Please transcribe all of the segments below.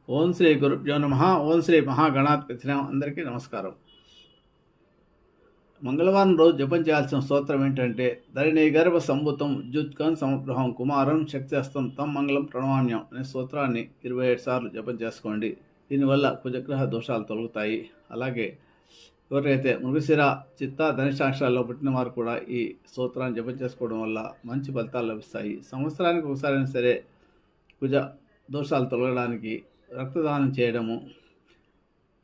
ఓం శ్రీ గురుభ్యో నమః. ఓం శ్రీ మహాగణాధిపతి నమః. అందరికీ నమస్కారం. మంగళవారం రోజు జపం చేయాల్సిన స్తోత్రం ఏంటంటే ధరణి గర్భ సంభూతం ఉజ్జుత్కం సమగ్రహం కుమారం శక్తిహస్తం తం మంగళం ప్రణమాన్యం అనే స్తోత్రాన్ని 27 సార్లు జపం చేసుకోండి. దీనివల్ల కుజగ్రహ దోషాలు తొలగుతాయి. అలాగే ఎవరైతే మృగశిర చిత్త ధనిష్టాక్షరాల్లో పుట్టిన వారు కూడా ఈ స్తోత్రాన్ని జపం చేసుకోవడం వల్ల మంచి ఫలితాలు లభిస్తాయి. సంవత్సరానికి ఒకసారైనా సరే కుజ దోషాలు తొలగడానికి రక్తదానం చేయడము,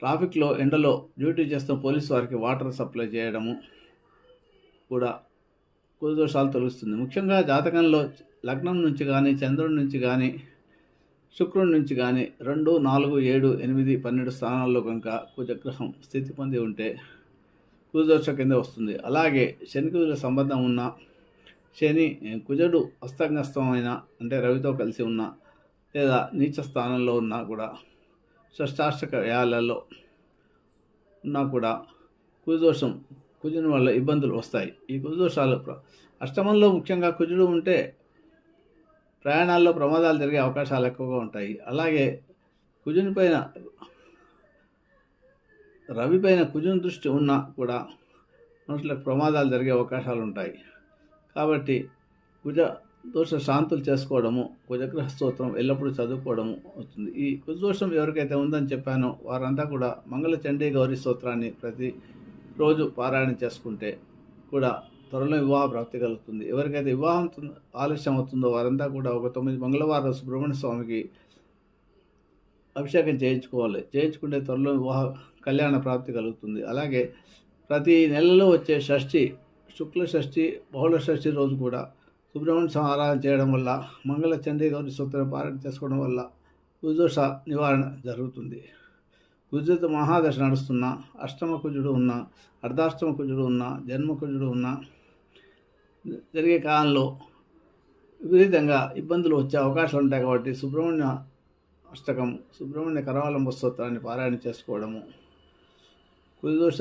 ట్రాఫిక్లో ఎండలో డ్యూటీ చేస్తున్న పోలీసు వారికి వాటర్ సప్లై చేయడము కూడా కుజ దోషాలు తొలగిస్తుంది. ముఖ్యంగా జాతకంలో లగ్నం నుంచి కానీ, చంద్రుడి నుంచి కానీ, శుక్రుడి నుంచి కానీ 2, 4, 7, 8, 12 స్థానాల్లో కనుక కుజగ్రహం స్థితి పొంది ఉంటే కుజదోష కింద వస్తుంది. అలాగే శని కుజుల సంబంధం ఉన్న, శని కుజుడు అస్తంగస్తమైన అంటే రవితో కలిసి ఉన్న లేదా నీచ స్థానంలో ఉన్నా కూడా, షష్టాష్టక యాలలో ఉన్నా కూడా కుజదోషం, కుజుని వల్ల ఇబ్బందులు వస్తాయి. ఈ కుజదోషాలు అష్టమంలో ముఖ్యంగా కుజుడు ఉంటే ప్రయాణాల్లో ప్రమాదాలు జరిగే అవకాశాలు ఎక్కువగా ఉంటాయి. అలాగే కుజుని పైన, రవి పైన కుజుని దృష్టి ఉన్నా కూడా మనుషులకు ప్రమాదాలు జరిగే అవకాశాలు ఉంటాయి. కాబట్టి కుజ దోష శాంతులు చేసుకోవడము, కుజగ్రహ స్తోత్రం ఎల్లప్పుడూ చదువుకోవడము అవుతుంది. ఈ కుజదోషం ఎవరికైతే ఉందని చెప్పానో వారంతా కూడా మంగళ చండీ గౌరీ స్తోత్రాన్ని ప్రతిరోజు పారాయణ చేసుకుంటే కూడా త్వరలో వివాహ ప్రాప్తి కలుగుతుంది. ఎవరికైతే వివాహం ఆలస్యం అవుతుందో వారంతా కూడా ఒక 9 మంగళవారం సుబ్రహ్మణ్య స్వామికి అభిషేకం చేయించుకోవాలి. చేయించుకుంటే త్వరలో వివాహ కళ్యాణ ప్రాప్తి కలుగుతుంది. అలాగే ప్రతి నెలలో వచ్చే షష్ఠి, శుక్ల షష్ఠి, బహుళ షష్ఠి రోజు కూడా సుబ్రహ్మణ్య స్వామి ఆరాధన చేయడం వల్ల, మంగళ చండీ గౌరీ స్తోత్రం పారాయణ చేసుకోవడం వల్ల కుజదోష నివారణ జరుగుతుంది. కుజుడు మహాదశ నడుస్తున్న, అష్టమ కుజుడు ఉన్న, అర్ధాష్టమ కుజుడు ఉన్న, జన్మ కుజుడు ఉన్న జరిగే కాలంలో విపరీతంగా ఇబ్బందులు వచ్చే అవకాశాలు ఉంటాయి. కాబట్టి సుబ్రహ్మణ్య అష్టకం, సుబ్రహ్మణ్య కరవాలంబ స్తోత్రాన్ని పారాయణ చేసుకోవడము, కుజదోష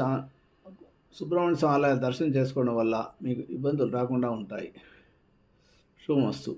సుబ్రహ్మణ్య స్వామి ఆలయ దర్శనం చేసుకోవడం వల్ల మీకు ఇబ్బందులు రాకుండా ఉంటాయి. శుభమస్తు.